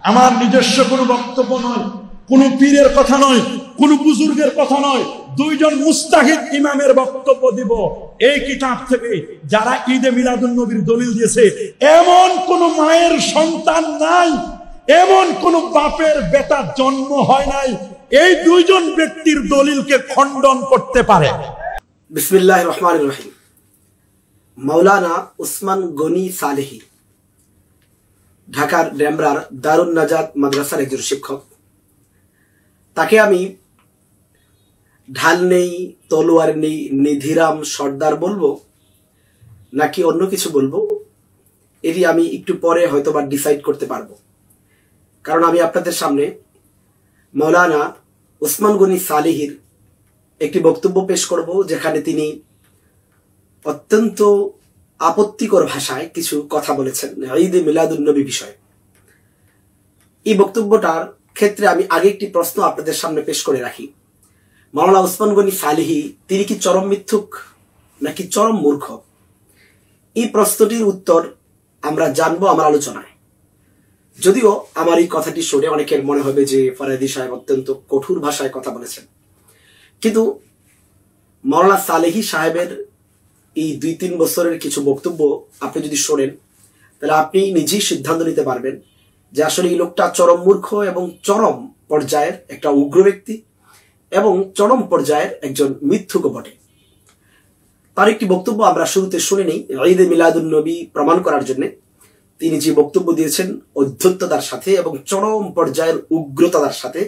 আমার নিজস্ব কোনো বক্তব্য নয়, কোনো পীরের কথা নয়, কোনো বুজুর্গের কথা নয়, দুইজন মুস্তাহিদ ইমামের বক্তব্য দিব এই কিতাব থেকে। যারা ঈদে মিলাদুন নবীর দলিল দিয়েছে, এমন কোন মায়ের সন্তান নাই, এমন কোন বাপের বেটা জন্ম হয় নাই এই দুইজন ব্যক্তির দলিলকে খণ্ডন করতে পারে। বিসমিল্লাহির রহমানির রহিম। মাওলানা উসমান গনি সালেহী ঢাকার ডেমরার দারুন নাজাত মাদ্রাসার একজন শিক্ষক। তাকে আমি ঢাল নেই, তলোয়ার নেই, নিধিরাম সর্দার বলবো নাকি অন্য কিছু বলবো, এটি আমি একটু পরে হয়তোবা ডিসাইড করতে পারবো। কারণ আমি আপনাদের সামনে মাওলানা উসমান গনি সালেহীর একটি বক্তব্য পেশ করব, যেখানে তিনি অত্যন্ত আপত্তিকর ভাষায় কিছু কথা বলেছেন ঈদে মিলাদুন নবী বিষয়ে। এই বক্তব্যটার ক্ষেত্রে আমি আগে একটি প্রশ্ন আপনাদের সামনে পেশ করে রাখি। মাওলানা উসমান গনি সালেহী তিনি কি চরম মিথ্যুক নাকি চরম মূর্খ? এই প্রশ্নটির উত্তর আমরা জানবো আমার আলোচনায়। যদিও আমার এই কথাটি শুনে অনেকের মনে হবে যে ফরাদি সাহেব অত্যন্ত কঠোর ভাষায় কথা বলেছেন, কিন্তু মাওলানা সালেহী সাহেবের এই 2-3 বছরের কিছু বক্তব্য আপনি যদি শোনেন, তাহলে আপনি নিজেই সিদ্ধান্ত নিতে পারবেন যে আসলে এই লোকটা চরম মূর্খ এবং চরম পর্যায়ের একটা উগ্র ব্যক্তি এবং চরম পর্যায়ের একজন মিথ্যুক বটে। তার একটি বক্তব্য আমরা শুরুতে শুনে নিই। ঈদে মিলাদুন নবী প্রমাণ করার জন্য তিনি যে বক্তব্য দিয়েছেন অধ্যত্ততার সাথে এবং চরম পর্যায়ের উগ্রতার সাথে,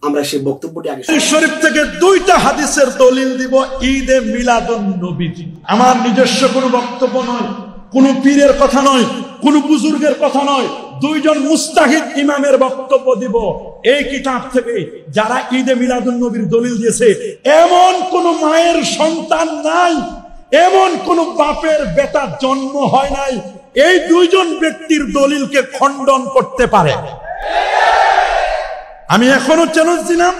আমরা সেই বক্তব্যটি আগে শরীফ থেকে 2টা হাদিসের দলিল দিব ঈদে মিলাদুন নবী। আমার নিজস্ব কোনো বক্তব্য নয়, কোনো পীরের কথা নয়, কোনো বুজুর্গের কথা নয়, দুইজন মুস্তাহিদ ইমামের বক্তব্য দিব এই কিতাব থেকে। যারা ঈদে মিলাদুন নবীর দলিল দিয়েছে, এমন কোন মায়ের সন্তান নাই, এমন কোন বাপের বেটা জন্ম হয় নাই এই দুইজন ব্যক্তির দলিলকে খণ্ডন করতে পারে। আমি এখনো চ্যালেঞ্জ দিলাম,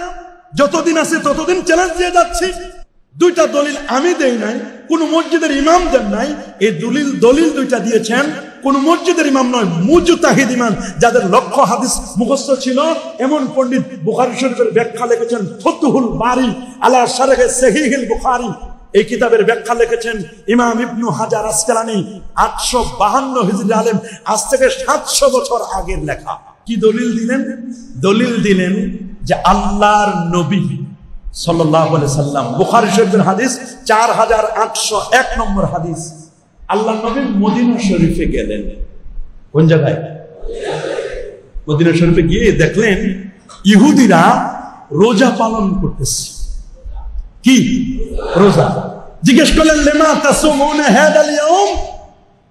যতদিন আছে ততদিন চ্যালেঞ্জ দিয়ে যাচ্ছি। 2টা দলিল আমি দেই নাই, কোন মসজিদের ইমাম দেন নাই। এই দলিল 2টা দিয়েছেন কোন মসজিদের ইমাম নয়, মুজতাহিদ ইমাম, যাদের লক্ষ হাদিস মুখস্থ ছিল। এমন পণ্ডিত বুখারী শরীফের ব্যাখ্যা লিখেছেন ফুতুহুল বারি আলা শারহে সহিহুল বুখারী। এই কিতাবের ব্যাখ্যা লিখেছেন ইমাম ইবনু হাজার আসকালানী, 852 হিজরি আলেম, আজ থেকে 700 বছর আগের লেখা। কি দলিল দিলেন? দলিল দিলেন যে আল্লাহর নবী সাল্লাল্লাহু আলাইহি সাল্লাম, বুখারী শরীফের হাদিস 4801 নম্বর হাদিস, আল্লাহর নবী মদিনা শরীফে গেলেন। কোন জায়গায়? মদিনা শরীফে গিয়ে দেখলেন ইহুদিরা রোজা পালন করতেছে। কি রোজা? জিজ্ঞেস করলেন লিমা তাসুমুনা হাদাল ইয়াউম,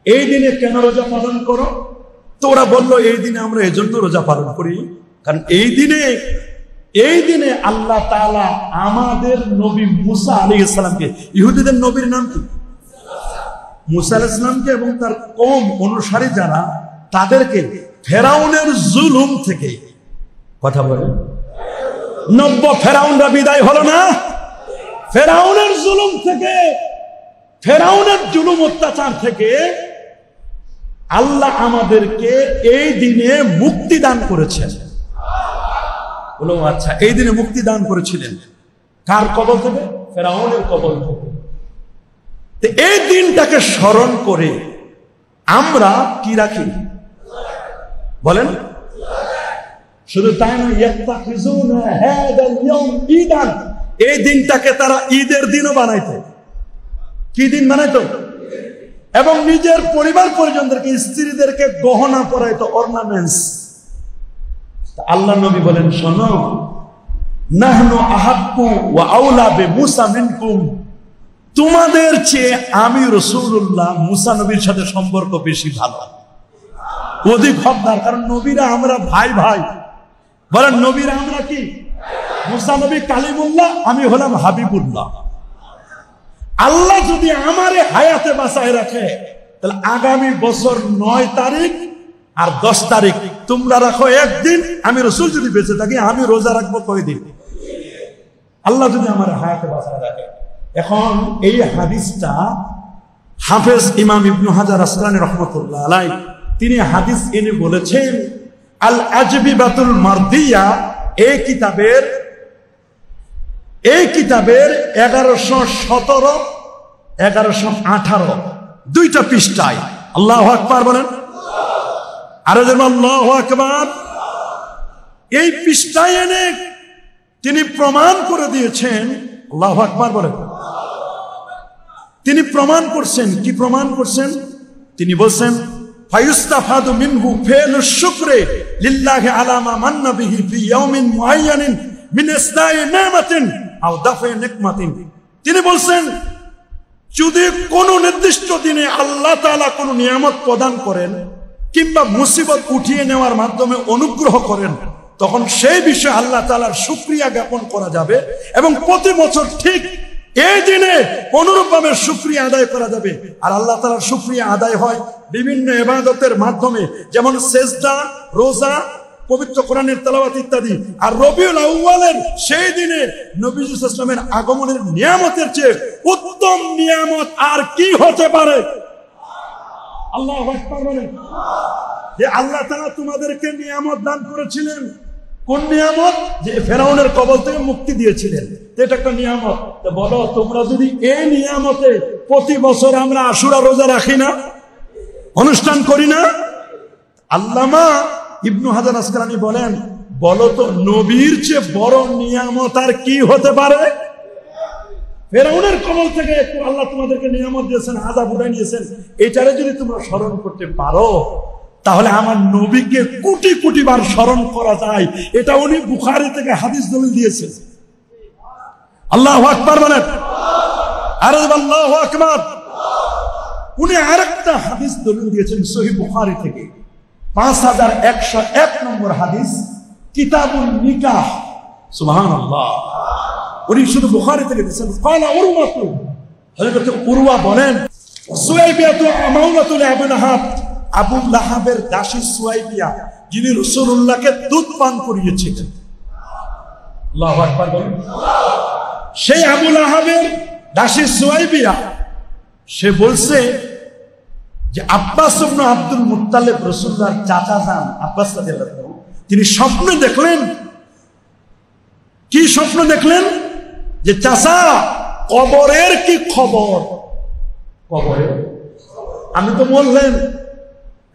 এই দিনে কেন রোজা পালন করো? তো ওরা বলল এই দিনে আমরা এজন্য রোজা পালন করি কারণ এই দিনে আল্লাহ তাআলা আমাদের নবী মুসা আলাইহিস সালামকে, ইহুদিদের নবীর নাম কি? মুসা আলাইহিস সালামকে এবং তার কওম অনুসারী যারা, তাদেরকে ফেরাউনের জুলুম থেকে, কথা বলে 90 ফেরাউনরা বিদায় হলো না? ফেরাউনের জুলুম থেকে, ফেরাউনের জুলুম অত্যাচার থেকে আল্লাহ আমাদেরকে এই দিনে মুক্তি দান করেছেন। বলো আচ্ছা, এই দিনে মুক্তি দান করেছিলেন কার কবল থেকে? ফেরাউনের কবল থেকে। এই দিনটাকে স্মরণ করে আমরা কি রাখি বলেন? শুধু তাই নয়, ইয়াত্তাখিজুনা হাদাল ইয়াউম ঈদান, এই দিনটাকে তারা ঈদের দিনও বানাইতো। কি দিন বানাইতো? এবং নিজের পরিবার পরিজনদেরকে, স্ত্রীদেরকে গহনা পরাইতো, অর্নামেন্টস। আল্লাহ নবী বলেন, শোনো, নাহনু আহাক্কু ওয়া আওলা বিমুসা মিনকুম, তোমাদের চেয়ে আমি রাসূলুল্লাহ মুসা নবীর সাথে সম্পর্ক বেশি ভালো, অধিক হকদার। কারণ নবীরা আমরা ভাই ভাই। বলেন নবীরা আমরা কি? মুসা নবী কালিমুল্লাহ, আমি হলাম হাবিবুল্লাহ। আল্লাহ যদি আমারে হায়াতে বাঁচায় রাখে, তাহলে আগামী বছর 9 তারিখ আর 10 তারিখ তোমরা রাখো একদিন। আমি রাসূল যদি বেঁচে থাকি, আমি রোজা রাখবো কয়দিন? আল্লাহ যদি আমার হায়াতে বাঁচায় রাখে। এখন এই হাদিসটা হাফেজ ইমাম ইবনু হাজার আসকালানী রাহমাতুল্লাহ আলাইহি তিনি হাদিস এনে বলেছেন, আল আজবিবাতুল মারদিয়া এই কিতাবের 1117 1118 দুইটা পৃষ্ঠায় আল্লাহু আকবার বলেন, আরো যেন আল্লাহু আকবার। এই পৃষ্ঠায় এনে তিনি প্রমাণ করে দিয়েছেন, আল্লাহু আকবার বলেন, তিনি প্রমাণ করছেন। কি প্রমাণ করছেন? তিনি বলছেন ফায়ুস্তাফাদু মিনহু ফিলুশ শুকরি লিল্লাহি আলা মা মান্না বিহি ফি ইয়াউমিন মুআয়্যানিন মিন ইসদাই নি'মাতিন আও দাফি নিকমাতিন। তিনি বলছেন যদি কোন নির্দিষ্ট দিনে আল্লাহ তাআলা কোন নিয়ামত প্রদান করেন কিংবা মুসিবত উঠিয়ে নেওয়ার মাধ্যমে অনুগ্রহ করেন, তখন সেই বিষয়ে আল্লাহ তাআলার শুকরিয়া জ্ঞাপন করা যাবে এবং প্রতি বছর ঠিক এই দিনে অনুরূপভাবে শুকরিয়া আদায় করা যাবে। আর আল্লাহ তাআলার শুকরিয়া আদায় হয় বিভিন্ন ইবাদতের মাধ্যমে, যেমন সেজদা, রোজা, পবিত্র কোরআনের তেলাওয়াত ইত্যাদি। আর রবিউল আউয়ালের সেই দিনে নবী সাল্লাল্লাহু আলাইহি ওয়াসাল্লামের আগমনের নিয়ামতের চেয়ে উত্তম নিয়ামত আর কি হতে পারে? আল্লাহু আকবার বলেন। যে আল্লাহ তাআলা তোমাদেরকে নিয়ামত দান করেছিলেন। কোন নিয়ামত? যে ফেরাউনের কবল থেকে মুক্তি দিয়েছিলেন, এটা একটা নিয়ামত। তো বলো, তোমরা যদি এই নিয়ামতে প্রতি বছর আমরা আশুরা রোজা রাখি না, অনুষ্ঠান করি না? আল্লামা ইবনু হাজার আসকালানী বলেন, বলো তো নবীর চেয়ে বড় নিয়ামত আর কি হতে পারে? ফেরাউনের কবল থেকে আল্লাহ তোমাদেরকে নিয়ামত দিয়েছেন, আযাব উঠাই নিয়েছেন, এটারে যদি তোমরা স্মরণ করতে পারো তাহলে আমার নবীকে কোটি কোটি বার স্মরণ করা যায়। এটা উনি বুখারী থেকে হাদিস দলিল দিয়েছেন। আল্লাহু আকবার বলেন, আরে আল্লাহু আকবার। উনি আরেকটা হাদিস দলিল দিয়েছেন সহিহ বুখারী থেকে, 5101 নম্বর হাদিস, কিতাবুন নিকাহ। সুবহানাল্লাহ। উনি শুধু বুখারী থেকে দিয়েছেন। ক্বালা উরওয়াতু, হযরত উরওয়া বলেন, সুয়াইবিয়াতু মাওলাতুল আবু লাহাব, আবু লাহাবের দাসী সুয়াইবিয়া, যিনি রাসূলুল্লাহকে দুধ পান করিয়েছিলেন। আল্লাহু আকবার বলেন। সেই আবু লাহাবের দাসী সুয়াইবিয়া, সে বলছে যে আব্বাস ইবনে আব্দুল মুত্তালিব, রাসূলুল্লাহর চাচা যান আব্বাস রাদিয়াল্লাহু আনহু, তিনি স্বপ্নে দেখলেন। কি স্বপ্ন দেখলেন? যে চাচা, কবরের কি খবর? কবরের আমি তো বললেন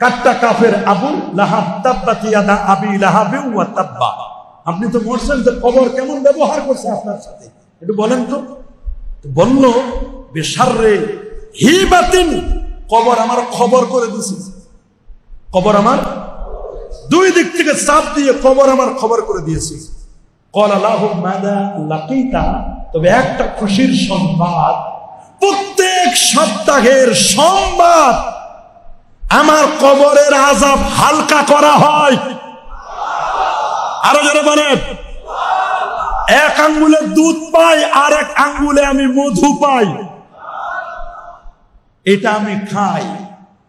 কাট্টা কাফের আবু লাহাব, তাব্বাত ইয়াদা আবি লাহাবি ওয়া তাব্বা। আপনি তো বলছেন যে কবর কেমন ব্যবহার করছে আপনার সাথে, একটু বলেন তো। বলল বেশাররে হিবাতিন, কবর আমার খবর করে দিয়েছে। কবর আমার দুই দিক থেকে চাপ দিয়ে কবর আমার খবর করে দিয়েছে। ক্বালা লাহু মাযা লাকিতা, তবে একটা খুশির সংবাদ, প্রত্যেক সপ্তাহের সোমবার আমার কবরের আযাব হালকা করা হয়। আরো যারা বলেন, এক আঙ্গুলে দুধ পাই আর এক আঙ্গুলে আমি মধু পাই। এটা আমি খাই,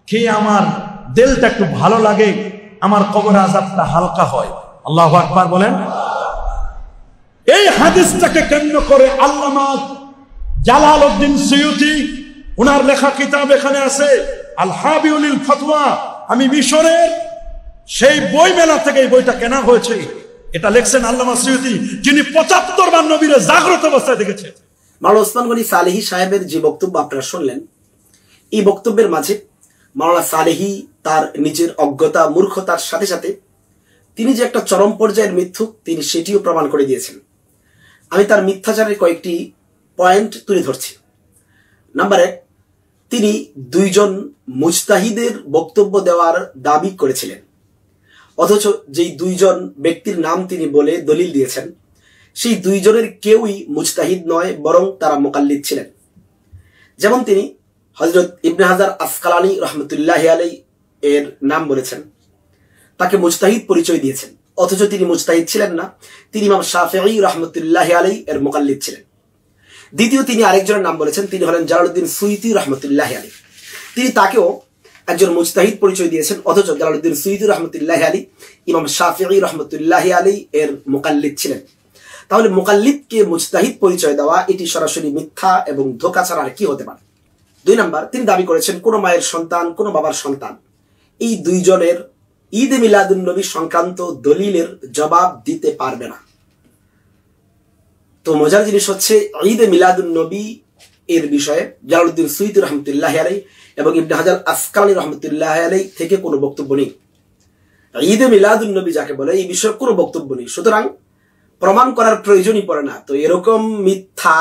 খেয়ে আমার দিলটা একটু ভালো লাগে, আমার কবরের আযাবটা হালকা হয়। আল্লাহু আকবার বলেন। এই হাদিসটাকে কেন্দ্র করে আল্লামা জালালউদ্দিন সুয়ুতি, ওনার লেখা কিতাব এখানে আছে, আল হাবিউল ফতওয়া। আমি মিশরের সেই বই মেলা থেকে এই বইটা কেনা হয়েছে। এটা লিখছেন আল্লামা সুয়ুতি, যিনি 75 বার নবীরে জাগ্রত অবস্থায় দেখেছেন। মাওলানা ওসমান গনি সালেহী সাহেবের যে বক্তব্য আপনারা শুনলেন, এই বক্তব্যের মাঝে মাওলানা সালেহী তার নিজের অজ্ঞতা, মূর্খতার সাথে সাথে তিনি যে একটা চরম পর্যায়ের মিথ্যুক, তিনি সেটিও প্রমাণ করে দিয়েছেন। আমি তার মিথ্যাচারের কয়েকটি পয়েন্ট তুলে ধরছি। নাম্বার 1, তিনি 2 জন মুজতাহিদের বক্তব্য দেওয়ার দাবি করেছিলেন, অথচ যেই 2 জন ব্যক্তির নাম তিনি বলে দলিল দিয়েছেন, সেই 2 জনের কেউই মুজতাহিদ নয়, বরং তারা মুকাল্লিদ ছিলেন। যেমন তিনি হযরত ইবনে হাজার আসকালানী রহমতুল্লাহি আলাইহি এর নাম বলেছেন, তাকে মুজতাহিদ পরিচয় দিয়েছেন, অথচ তিনি মুজতাহিদ ছিলেন না, তিনি ইমাম শাফিঈ রহমতুল্লাহি আলাইহি এর মুকাল্লিদ ছিলেন। দ্বিতীয়, তিনি আরেকজনের নাম বলেছেন, তিনি হলেন জালালউদ্দিন সুয়ুতি রহমতুল্লাহি আলাইহি। তিনি তাকেও একজন মুজতাহিদ পরিচয় দিয়েছেন, অথচ জালালউদ্দিন সুয়ুতি রহমতুল্লাহি আলাইহি ইমাম শাফিঈ রহমতুল্লাহি আলাইহি এর মুকাল্লিদ ছিলেন। তাহলে মুকাল্লিদকে মুজতাহিদ পরিচয় দেওয়া এটি সরাসরি মিথ্যা এবং ধোঁকা ছাড়া আর কি হতে পারে। 2 নাম্বার, তিনি দাবি করেছেন কোন মায়ের সন্তান, কোন বাবার সন্তান, এই 2 জনের ঈদ মিলাদুন নবী সংক্রান্ত দলিলের জবাব দিতে পারবে না। তো মজার জিনিস হচ্ছে ঈদ মিলাদুন নবী এর বিষয়ে জালালউদ্দিন সুয়ুতী রহমতুল্লাহ আলাইহি এবং ইবনে হাজার আসকালানী রহমতুল্লাহ আলাইহি থেকে কোনো বক্তব্য নেই। ঈদ মিলাদুন নবী যাকে বলে এই বিষয়ে কোনো বক্তব্য নেই, সুতরাং প্রমাণ করার প্রয়োজনই পড়ে না। তো এরকম মিথ্যা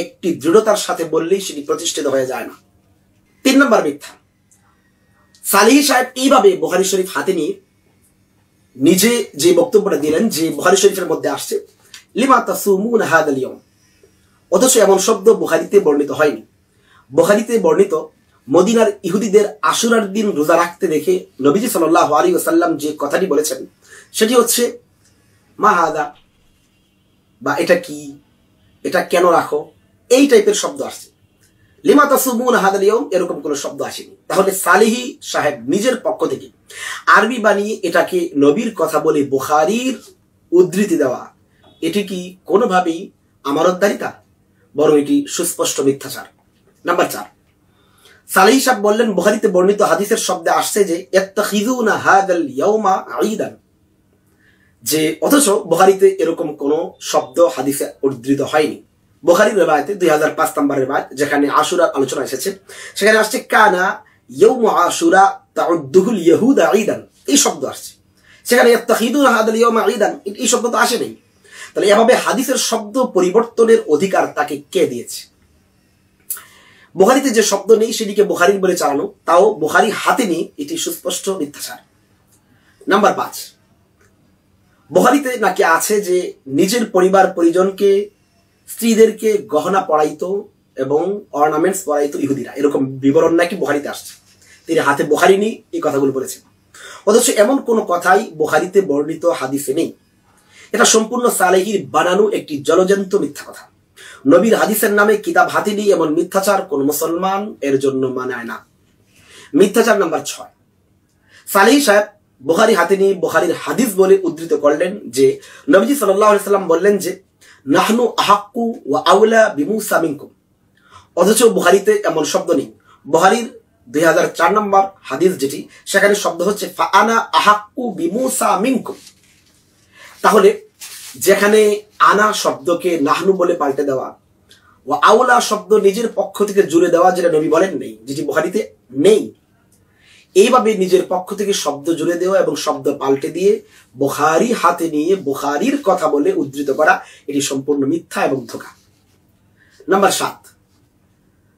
একটি দৃঢ়তার সাথে বললেই সেটি প্রতিষ্ঠিত হয়ে যায় না। 3 নম্বর মিথ্যা, সালেহী সাহেব এইভাবে বুখারী শরীফ হাতে নিয়ে নিজে যে বক্তব্যটা দিলেন যে বুখারী শরীফের মধ্যে আসছে লিমা তাসুমুনা হাদাল ইয়াউম, অথচ এমন শব্দ বুখারীতে বর্ণিত হয়নি। বুখারীতে বর্ণিত মদিনার ইহুদিদের আশুরার দিন রোজা রাখতে দেখে নবীজি সাল্লাল্লাহু আলাইহি ওয়াসাল্লাম যে কথাটি বলেছেন সেটি হচ্ছে মা হাদা, বা এটা কি, এটা কেন রাখো, এই টাইপের শব্দ আসছে। লিমা তাসুমুনা হাদাল ইয়াউম এরকম কোনো শব্দ আসেনি। তাহলে সালেহী সাহেব নিজের পক্ষ থেকে আরবি বানিয়ে এটাকে নবীর কথা বলে বুখারীর উদ্ধৃতি দেওয়া, এটি কি কোনোভাবেই আমানতদারিতা, বরং এটি সুস্পষ্ট মিথ্যাচার। নাম্বার 4, সালেহী সাহেব বললেন বুখারীতে বর্ণিত হাদিসের শব্দে আসছে যে ইত্তাখিযুনা হাদাল ইয়াউমা ঈদান, যে অথচ বুখারীতে এরকম কোনো শব্দ হাদিসে উদ্ধৃত হয়নি। বুখারীর রিওয়ায়াতে 2005 নম্বর রিওয়ায়াত যেখানে আশুরার আলোচনা এসেছে সেখানে আসছে কানা ইয়াউমু আশুরা তাউদ্দুহুল ইয়াহুদা ঈদান, এই শব্দ আসছে। সেখানে ইত্তাখিযুনা হাদাল ইয়াউমা ঈদান এই শব্দ তো আসে নাই। তাহলে এভাবে হাদিসের শব্দ পরিবর্তনের অধিকার তাকে কে দিয়েছে? বুখারীতে যে শব্দ নেই সেটিকে বুখারীর বলে চালানো, তাও বুখারী হাতে নিয়ে, এটি সুস্পষ্ট মিথ্যাচার। নাম্বার 5, বুখারীতে নাকি আছে যে নিজের পরিবার পরিজনকে, স্ত্রীদেরকে গহনা পরাইতো এবং অর্নামেন্টস পরাইতো ইহুদিরা, এরকম বিবরণ নাকি বুখারীতে আসছে। তিনি হাতে বুখারী নিয়ে এই কথাগুলো বলেছেন, অথচ এমন কোনো কথাই বুখারীতে বর্ণিত হাদিসে নেই। এটা সম্পূর্ণ সালেহীর বানানো একটি জলজন্ত মিথ্যা কথা। নবীর হাদিসের নামে কিতাব হাতে নিয়ে এমন মিথ্যাচার কোন মুসলমান এর জন্য মানায় না। মিথ্যাচার নাম্বার 6, সালেহী সাহেব বুখারী হাতে নিয়ে বুখারীর হাদিস বলে উদ্ধৃত করলেন যে নবীজি সাল্লাল্লাহু আলাইহি সাল্লাম বললেন যে নাহনু আহাক্কু ওয়া আওলা বিমূসা মিনকুম, অথচ বুখারীতে এমন শব্দ নেই। বুখারীর 2004 নম্বর হাদিস যেটি, সেখানে শব্দ হচ্ছে ফাআনা আহাক্কু বিমূসা মিনকুম। তাহলে যেখানে আনা শব্দকে নাহনু বলে পাল্টে দেওয়া, ওয়া আওলা শব্দ নিজের পক্ষ থেকে জুড়ে দেওয়া, যেটা নবী বলেন নেই, যেটি বুখারীতে নেই, এইভাবে নিজের পক্ষ থেকে শব্দ জুড়ে দেওয়া এবং শব্দ পাল্টে দিয়ে বুখারী হাতে নিয়ে বুখারীর কথা বলে উদ্ধৃত করা, এটি সম্পূর্ণ মিথ্যা এবং ধোঁকা। নাম্বার 7,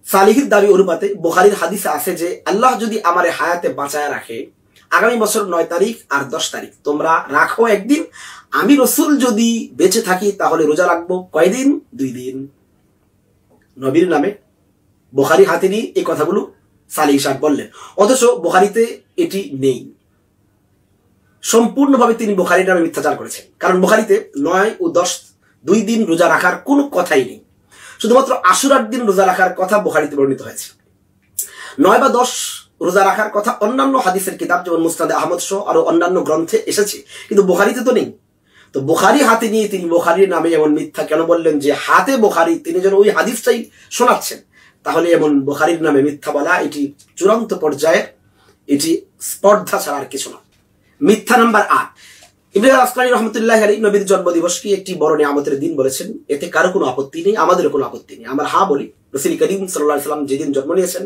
সালেহীর দাবি অনুপাতে বুখারীর হাদিসে আছে যে আল্লাহ যদি আমারে হায়াতে বাঁচায় রাখে, আগামী বছর 9 তারিখ আর 10 তারিখ তোমরা রাখো একদিন, আমি রসুল যদি বেঁচে থাকি তাহলে রোজা রাখবো কয়দিন? 2 দিন। নবীর নামে বুখারী হাতে নিয়ে এই কথাগুলো সালেহী সাহেব বললেন, অথচ বুখারীতে এটি নেই। সম্পূর্ণভাবে তিনি বুখারীর নামে মিথ্যাচার করেছেন, কারণ বুখারীতে 9 ও 10 2 দিন রোজা রাখার কোনো কথাই নেই। শুধুমাত্র আশুরার দিন রোজা রাখার কথা বুখারীতে বর্ণিত হয়েছে। 9 বা 10 রোজা রাখার কথা অন্যান্য হাদিসের কিতাব যেমন মুসনাদে আহমদ সহ আরো অন্যান্য গ্রন্থে এসেছে, কিন্তু বুখারীতে তো নেই। তো বুখারী হাতে নিয়ে তিনি বুখারীর নামে এমন মিথ্যা কেন বললেন যে হাতে বুখারী, তিনি যেন ওই হাদিসটাই শোনাচ্ছেন? তাহলে এমন বুখারীর নামে মিথ্যা বলা এটি চূড়ান্ত পর্যায়ে, এটি স্পর্ধা ছাড়া আর কিছু না। মিথ্যা নাম্বার 8, ইবনে আসকারী রহমতুল্লাহ আলাইহি নবীর জন্মদিবসকে একটি বড় নিয়ামতের দিন বলেছেন, এতে কারো কোনো আপত্তি নেই, আমাদেরও কোনো আপত্তি নেই। আমরা হ্যাঁ বলি, রাসূল করিম সাল্লাল্লাহু আলাইহি ওয়াসাল্লাম যেদিন জন্ম নিয়েছেন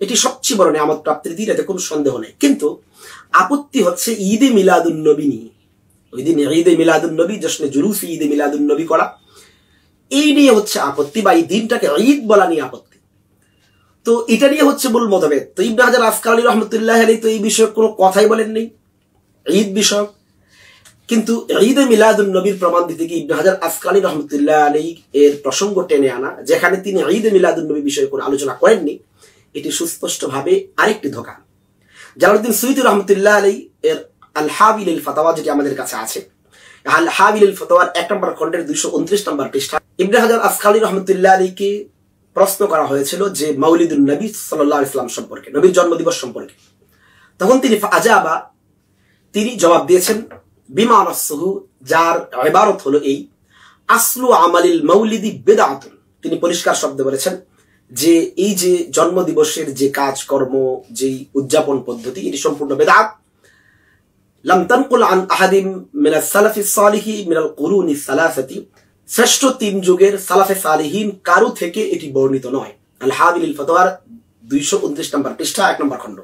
এটি সবচেয়ে বড় নিয়ামত প্রাপ্তির দিন, এতে কোনো সন্দেহ নেই। কিন্তু আপত্তি হচ্ছে ঈদে মিলাদুন নবী নিয়ে। ওই দিন ঈদে মিলাদুন নবী, জশ্নে জুলুস ঈদে মিলাদুন নবী করা, এই নিয়ে হচ্ছে আপত্তি, বা এই দিনটাকে ঈদ বলা নিয়ে আপত্তি। তো এটা নিয়ে হচ্ছে মূল মতভেদ। তো ইবনে হাজার আসকালানী রাহমাতুল্লাহি আলাইহি তো এই বিষয়ে কোনো কথাই বলেন নেই ঈদ বিষয়ক। কিন্তু ঈদে মিলাদুন নবীর প্রমাণ দিতে গিয়ে ইবনে হাজার আসকালানী রাহমাতুল্লাহি আলাইহি এর প্রসঙ্গ টেনে আনা, যেখানে তিনি ঈদে মিলাদুন নবী বিষয়ে কোনো আলোচনা করেননি, এটি সুস্পষ্টভাবে আরেকটি ধোঁকা। জালালউদ্দিন সুয়ুতী রাহমাতুল্লাহি আলাইহি এর আল হাবিলিল ফাতাওয়া যেটি আমাদের কাছে আছে, আল হাবিলিল ফাতাওয়ার 1 নম্বর খণ্ডের 229 নম্বর পৃষ্ঠা ইবনে হাজার আসকালানী রাহমাতুল্লাহি আলাইহিকে প্রশ্ন করা হয়েছিল যে মাউলিদুন নবী সাল্লাল্লাহু আলাইহি ওয়াসাল্লাম সম্পর্কে, নবীর জন্মদিবস সম্পর্কে। তখন তিনি জবাব দিয়েছেন বিমা নাসহু, যার ইবারত হলো এই আসলু আমালিল মাউলিদি বিদআতুন। তিনি পরিষ্কার শব্দে বলেছেন যে এই যে জন্মদিবসের যে কাজকর্ম, যেই উদযাপন পদ্ধতি, এটি সম্পূর্ণ বিদআত। লাম তানকুল আন আহাদিম মিনাস সালাফিস সালিহি মিনাল কুরুনিস সালাসাতি, শ্রেষ্ঠ তিন যুগের সালাফে সালিহিন কারো থেকে এটি বর্ণিত নয়। আল হাবিল ফতোয়ার 229 নম্বর পৃষ্ঠা 1 নম্বর খণ্ড।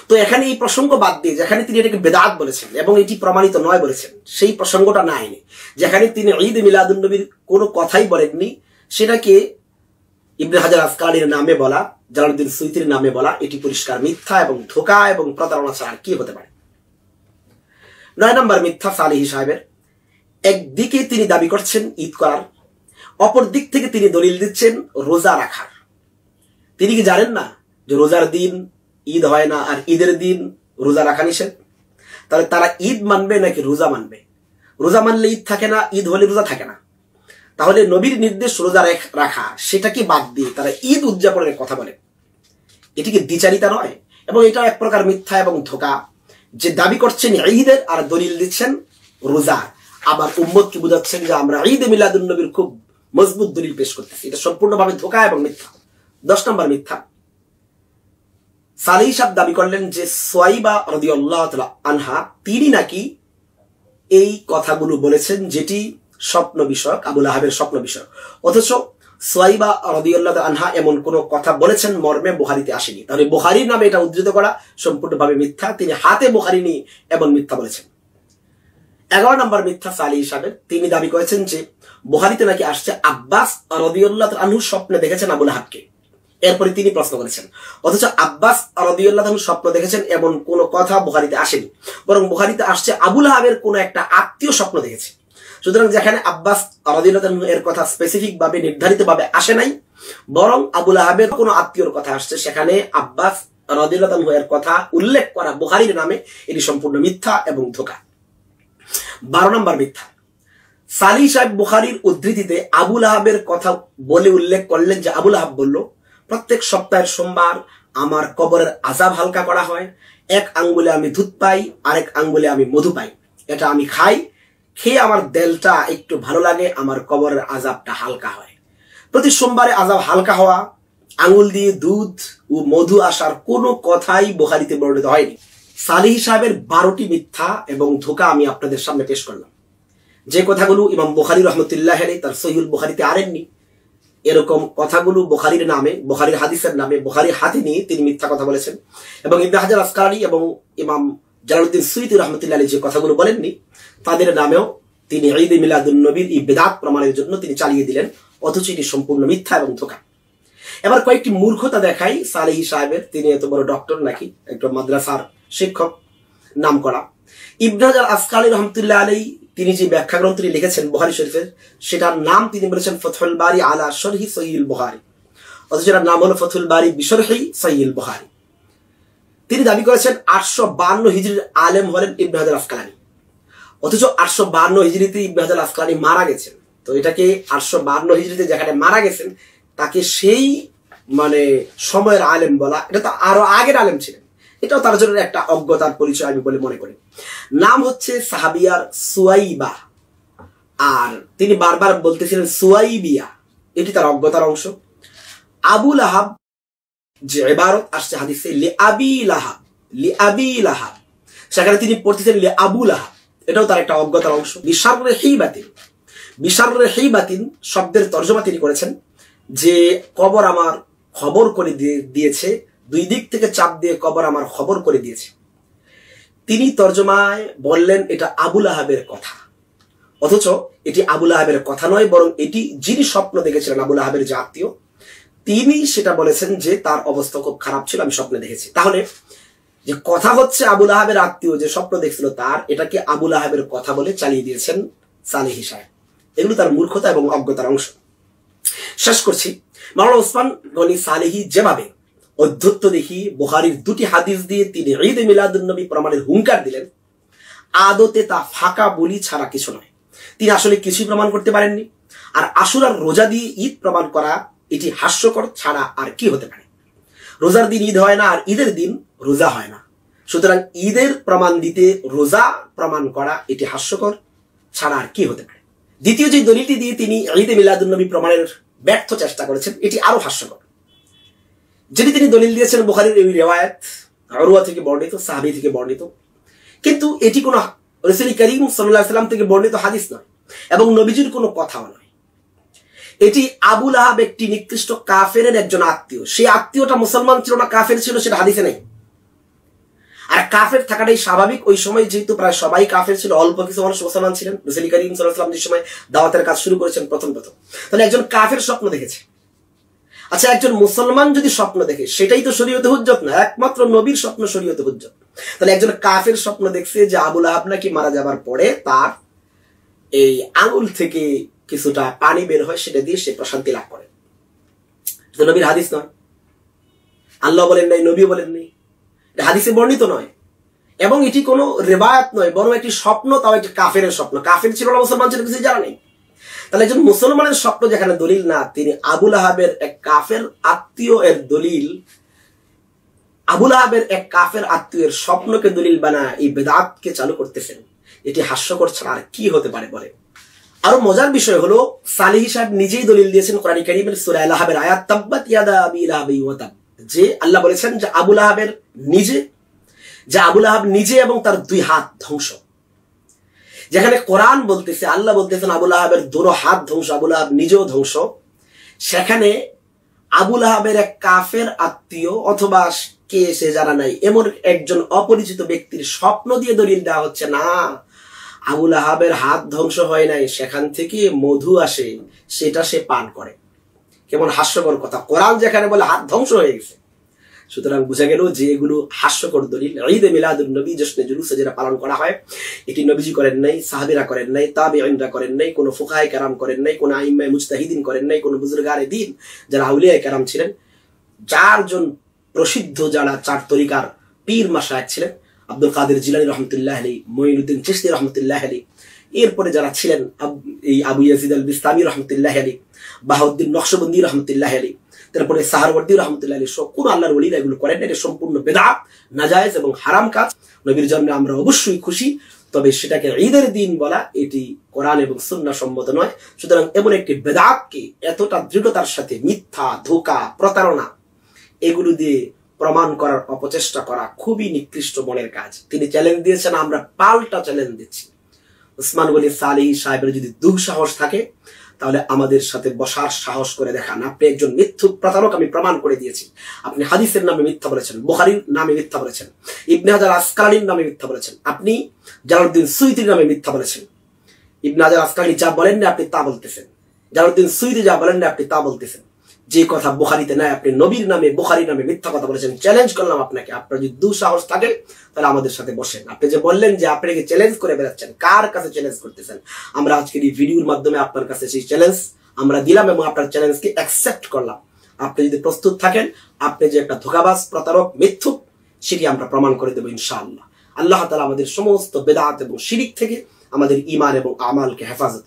তো এখানে এই প্রসঙ্গ বাদ দিয়ে যেখানে তিনি এটাকে বেদাত বলেছেন এবং এটি প্রমাণিত নয় বলেছেন, সেই প্রসঙ্গটা না এনে যেখানে তিনি ঈদ মিলাদুন নবীর কোনো কথাই বলেননি, সেটাকে ইবনে হাজার আসকালানির নামে বলা, জালালউদ্দিন সুয়ুতির নামে বলা, এটি পরিষ্কার মিথ্যা এবং ধোঁকা এবং প্রতারণা ছাড়া কি হতে পারে। 9 নম্বর মিথ্যা সালেহী সাহেবের। একদিকে তিনি দাবি করছেন ঈদ করার, অপর দিক থেকে তিনি দলিল দিচ্ছেন রোজা রাখার। তিনি কি জানেন না যে রোজার দিন ঈদ হয় না আর ঈদের দিন রোজা রাখা নিষেধ? তাহলে তারা ঈদ মানবে নাকি রোজা মানবে? রোজা মানলে ঈদ থাকে না, ঈদ হলে রোজা থাকে না। তাহলে নবীর নির্দেশ রোজা রাখা, সেটাকে বাদ দিয়ে তারা ঈদ উদযাপনের কথা বলে, এটি কি দ্বিচারিতা নয়? এবং এটা এক প্রকার মিথ্যা এবং ধোঁকা, যে দাবি করছেন ঈদের আর দলিল দিচ্ছেন রোজা, আবার উম্মতকে বুঝাচ্ছেন যে আমরা ঈদে মিলাদুন নবীর খুব মজবুত দলিল পেশ করতেছি। এটা সম্পূর্ণভাবে ধোঁকা এবং মিথ্যা। 10 নম্বর মিথ্যা, সালেহী সাহেব দাবি করলেন যে সুয়াইবা রাদিয়াল্লাহু তাআলা আনহা তিনি নাকি এই কথাগুলো বলেছেন যেটি স্বপ্ন বিষয়ক, আবু লাহাবের স্বপ্ন বিষয়ক, অথচ সুয়াইবা রাদিয়াল্লাহু তাআলা আনহা এমন কোন কথা বলেছেন মর্মে বুখারীতে আসেনি। তাহলে বুখারীর নামে এটা উদ্ধৃত করা সম্পূর্ণভাবে মিথ্যা। তিনি হাতে বুখারী নিয়ে এমন মিথ্যা বলেছেন। 11 নম্বর মিথ্যা সালেহী সাহেবের, তিনি দাবি করেছেন যে বুখারীতে নাকি আসছে আব্বাস রাদিয়াল্লাহু তাআলা আনহু স্বপ্নে দেখেছেন আবু লাহাবকে। এরপরে তিনি প্রশ্ন করেছেন, অথচ আব্বাস রাদিয়াল্লাহু আনহু স্বপ্ন দেখেছেন এমন কোন কথা বুখারীতে আসেনি, বরং বুখারীতে আসছে আবু লাহাবের কোন একটা আত্মীয় স্বপ্ন দেখেছে। সুতরাং যেখানে আব্বাস রাদিয়াল্লাহু আনহু এর কথা স্পেসিফিক ভাবে নির্ধারিত ভাবে আসে নাই, বরং আবু লাহাবের কোন আত্মীয়র কথা আসছে, সেখানে আব্বাস রাদিয়াল্লাহু আনহু এর কথা উল্লেখ করা বুখারীর নামে এটি সম্পূর্ণ মিথ্যা এবং ধোঁকা। 12 নম্বর মিথ্যা, সালেহী সাহেব বুখারীর উদ্ধৃতিতে আবু লাহাবের কথা বলে উল্লেখ করলেন যে আবু লাহাব বলল, প্রত্যেক সপ্তাহের সোমবার আমার কবরের আযাব হালকা করা হয়, এক আঙ্গুলে আমি দুধ পাই, আরেক আঙ্গুলে আমি মধু পাই, এটা আমি খাই, খেয়ে আমার দেলটা একটু ভালো লাগে, আমার কবরের আযাবটা হালকা হয়। প্রতি সোমবারে আযাব হালকা হওয়া, আঙ্গুল দিয়ে দুধ ও মধু আসার কোনো কথাই বুখারীতে বর্ণিত হয়নি। সালেহী সাহেবের 12টি মিথ্যা এবং ধোঁকা আমি আপনাদের সামনে পেশ করলাম। যে কথাগুলো ইমাম বুখারী রাহমাতুল্লাহ আলাইহি তার সহিহুল বুখারীতে আনেননি, এরকম কথাগুলো বুখারীর নামে, বুখারীর হাদিসের নামে, বুখারীর হাতে নিয়ে তিনি মিথ্যা কথা বলেছেন। এবং ইবনে হাজার আসকালানী এবং ইমাম জালালউদ্দিন সুয়ুতী রাহমাতুল্লাহ আলাইহি যে কথাগুলো বলেননি, তাদের নামেও তিনি ঈদ মিলাদুন নবীর এই বিদআত প্রমাণের জন্য তিনি চালিয়ে দিলেন, অথচ এটি সম্পূর্ণ মিথ্যা এবং ধোঁকা। এবার কয়েকটি মূর্খতা দেখাই সালেহী সাহেবের। তিনি এত বড় ডক্টর নাকি, একটা মাদ্রাসার শিক্ষক নাম করা। ইবনে হাজার আসকালানী রাহমাতুল্লাহ আলাইহি তিনি যে ব্যাখ্যা গ্রন্থটি লিখেছেন বুখারী শরীফের, সেটার নাম তিনি বলেছেন ফাতহুল বারি আলা শরহি সহিহুল বুখারী, অথচ এর নাম হলো ফাতহুল বারি বিশরহি সহিহুল বুখারী। তিনি দাবি করেছেন 852 হিজরির আলেম হলেন ইবনে হাজার আসকালানী, অথচ 852 হিজরিতে ইবনে হাজার আসকালানী মারা গেছেন। তো এটাকে 852 হিজরিতে যেখানে মারা গেছেন তাকে সেই সময়ের আলেম বলা, এটা তো আরো আগের আলেম ছিলেন, এটাও তার জন্য একটা অজ্ঞতার পরিচয় আমি বলে মনে করি। নাম হচ্ছে সাহাবিয়ার সুয়াইবা, আর তিনি বারবার বলতেছিলেন সুয়াইবিয়া, এটি তার অজ্ঞতার অংশ। আবু লাহাব যে ইবারত আসছে হাদিসে লিআবি লাহাব, লিআবি লাহাব, সেখানে তিনি পড়তেছেন লিআবু লাহাব, এটাও তার একটা অজ্ঞতার অংশ। বিশাররে হিবাতিন, বিশাররে হিবাতিন শব্দের তর্জমা তিনি করেছেন যে কবর আমার খবর করে দিয়েছে, দুই দিক থেকে চাপ দিয়ে কবর আমার খবর করে দিয়েছে। তিনি তর্জমায় বললেন এটা আবু লাহাবের কথা, অথচ এটি আবু লাহাবের কথা নয়, বরং এটি যিনি স্বপ্ন দেখেছিলেন আবু লাহাবের যে আত্মীয়, তিনি সেটা বলেছেন যে তার অবস্থা খুব খারাপ ছিল, আমি স্বপ্নে দেখেছি। তাহলে যে কথা হচ্ছে আবু লাহাবের আত্মীয় যে স্বপ্ন দেখছিল তার, এটাকে আবু লাহাবের কথা বলে চালিয়ে দিয়েছেন সালেহী সাহেব। এগুলো তার মূর্খতা এবং অজ্ঞতার অংশ। শেষ করছি, মাওলানা ওসমান গনি সালেহী যেভাবে অধ্যত্ত দেখি বুখারীর 2টি হাদিস দিয়ে তিনি ঈদ মিলাদুন নবী প্রমাণের হুঙ্কার দিলেন, আদতে তা ফাঁকা বলি ছাড়া কিছু নয়। তিনি আসলে কিছুই প্রমাণ করতে পারেননি। আর আশুরার রোজা দিয়ে ঈদ প্রমাণ করা এটি হাস্যকর ছাড়া আর কি হতে পারে? রোজার দিন ঈদ হয় না আর ঈদের দিন রোজা হয় না, সুতরাং ঈদের প্রমাণ দিতে রোজা প্রমাণ করা এটি হাস্যকর ছাড়া আর কি হতে পারে? দ্বিতীয় যে দলিলটি দিয়ে তিনি ঈদ মিলাদুন নবী প্রমাণের ব্যর্থ চেষ্টা করেছেন, এটি আরো হাস্যকর। যেটি তিনি দলিল দিয়েছেন বুখারীর এই রিওয়ায়াত উরওয়া থেকে বর্ণিত, সাহাবী থেকে বর্ণিত, কিন্তু এটি কোনো রাসূল করিম সাল্লাল্লাহু আলাইহি ওয়াসাল্লাম থেকে বর্ণিত হাদিস নয় এবং নবীজির কোনো কথাও নয়। এটি আবু লাহাব একটি নিকৃষ্ট কাফেরের একজন আত্মীয়। সেই আত্মীয়টা মুসলমান ছিল না কাফের ছিল সেটা হাদিসে নেই। আর কাফের থাকাটাই স্বাভাবিক। ওই সময় যেহেতু প্রায় সবাই কাফের ছিল, অল্প কিছু মানুষ মুসলমান ছিলেন। রাসূল করিম সাল্লাল্লাহু আলাইহি ওয়াসাল্লাম যে সময় দাওয়াতের কাজ শুরু করেছেন প্রথম, তাহলে একজন কাফের স্বপ্ন দেখেছে। আচ্ছা, একজন মুসলমান যদি স্বপ্ন দেখে সেটাই তো শরীয়তে হুজ্জত না, একমাত্র নবীর স্বপ্ন শরীয়তে হুজ্জত। তাহলে একজন কাফের স্বপ্ন দেখছে যে আবু লাহাব নাকি মারা যাবার পরে তার এই আঙুল থেকে কিছুটা পানি বের হয়, সেটা দিয়ে সে প্রশান্তি লাভ করে। তো নবীর হাদিস নয়, আল্লাহ বলেন নাই, নবী বলেন নাই, এটা হাদিসে বর্ণিত নয় এবং এটি কোনো রিবায়াত নয়, বরং একটি স্বপ্ন, তাও একটি কাফের স্বপ্ন। কাফের ছিল না, মুসলমান ছিল, কিছু জানা নেই। তাহলে একজন মুসলমানের স্বপ্ন যেখানে দলিল না, তিনি আবু লাহাবের এক কাফের আত্মীয় এর দলিল, আবু লাহাবের এক কাফের আত্মীয়ের স্বপ্নকে দলিল বানায় এই বেদাতকে চালু করতেছেন। এটি হাস্যকর ছাড়া আর কি হতে পারে বলে। আরো মজার বিষয় হলো সালেহী সাহেব নিজেই দলিল দিয়েছেন কোরআন কারীমের সূরা লাহাবের আয়াত তাব্বাত ইয়াদা আবি লাহাবি ওয়া তাব, যে আল্লাহ বলেছেন যে আবু লাহাব নিজে এবং তার দুই হাত ধ্বংস। যেখানে কোরআন বলতেছে, আল্লাহ বলতেছেন আবু লাহাবের দুটো হাত ধ্বংস, আবু লাহাব নিজেও ধ্বংস, সেখানে আবু লাহাবের এক কাফের আত্মীয় অথবা কে সে জানা নাই এমন একজন অপরিচিত ব্যক্তির স্বপ্ন দিয়ে দলিল দেওয়া হচ্ছে না আবু লাহাবের হাত ধ্বংস হয় নাই, সেখান থেকে মধু আসে, সেটা সে পান করে। কেমন হাস্যকর কথা! কোরআন যেখানে বলে হাত ধ্বংস হয়ে গেছে। সুতরাং বোঝা গেল যে এগুলো হাস্যকর দলিল। ঈদে মিলাদুন নবী, জশ্নে জুলুসে যেটা পালন করা হয়, এটি নবীজি করেন নাই, সাহাবীরা করেন নাই, তাবেঈনরা করেন নাই, কোনো ফুকাহায়ে কেরাম করেন নাই, কোনো আইম্মায়ে মুজতাহিদিন করেন নাই, কোনো বুজুর্গানে দ্বীন যারা আউলিয়ায়ে কেরাম ছিলেন, চারজন প্রসিদ্ধ যারা চার তরিকার পীর মাশায়েখ ছিলেন, আব্দুল কাদের জিলানী রহমতুল্লাহ আলাইহি, মঈনুদ্দিন চিশতি রহমতুল্লাহ আলাইহি, এরপরে যারা ছিলেন এই আবু ইয়াজিদ আল বিস্তামি রহমতুল্লাহ আলাইহি, বাহাউদ্দিন নকশবন্দি রহমতুল্লাহ আলাইহি, তারপরে সাহারওয়ার্দী রহমতুল্লাহ আলাইহি, কোন আল্লাহর ওলিরা এগুলো করেন না। এটা সম্পূর্ণ বেদাত, নাজায়েজ এবং হারাম কাজ। নবীর জন্মে আমরা অবশ্যই খুশি, তবে সেটাকে ঈদের দিন বলা এটি কোরআন এবং সুন্নাহ সম্মত নয়। সুতরাং এমন একটি বেদাতকে এতটা দৃঢ়তার সাথে মিথ্যা, ধোঁকা, প্রতারণা এগুলো দিয়ে প্রমাণ করার অপচেষ্টা করা খুবই নিকৃষ্ট মনের কাজ। তিনি চ্যালেঞ্জ দিয়েছেন, আমরা পাল্টা চ্যালেঞ্জ দিচ্ছি। উসমান গনি সালেহী সাহেবের যদি দুঃসাহস থাকে তাহলে আমাদের সাথে বসার সাহস করে দেখান। আপনি একজন মিথ্যুক প্রতারক, আমি প্রমাণ করে দিয়েছি। আপনি হাদিসের নামে মিথ্যা বলেছেন, বুখারীর নামে মিথ্যা বলেছেন, ইবনে হাজার আসকালানির নামে মিথ্যা বলেছেন, আপনি জালালউদ্দিন সুয়ুতীর নামে মিথ্যা বলেছেন। ইবনে হাজার আসকালানি যা বলেন না আপনি তা বলতেছেন, জালালউদ্দিন সুয়ুতী যা বলেন না আপনি তা বলতেছেন। যে কথা বুখারীতে নাই আপনি নবীর নামে, বুখারীর নামে মিথ্যা কথা বলেছেন। চ্যালেঞ্জ করলাম আপনাকে, আপনার যদি দুঃসাহস থাকে তাহলে আমাদের সাথে বসেন। আপনি যে বললেন যে আপনাকে চ্যালেঞ্জ করে বেড়াচ্ছেন, কার কাছে চ্যালেঞ্জ করতেছেন? আমরা আজকের এই ভিডিওর মাধ্যমে আপনার কাছে সেই চ্যালেঞ্জ আমরা দিলাম এবং আপনার চ্যালেঞ্জকে অ্যাকসেপ্ট করলাম। আপনি যদি প্রস্তুত থাকেন, আপনি যে একটা ধোঁকাবাজ, প্রতারক, মিথ্যুক, সেটি আমরা প্রমাণ করে দেব ইনশাআল্লাহ। আল্লাহ তাআলা আমাদের সমস্ত বেদাত এবং শিরিক থেকে আমাদের ঈমান এবং আমালকে হেফাজত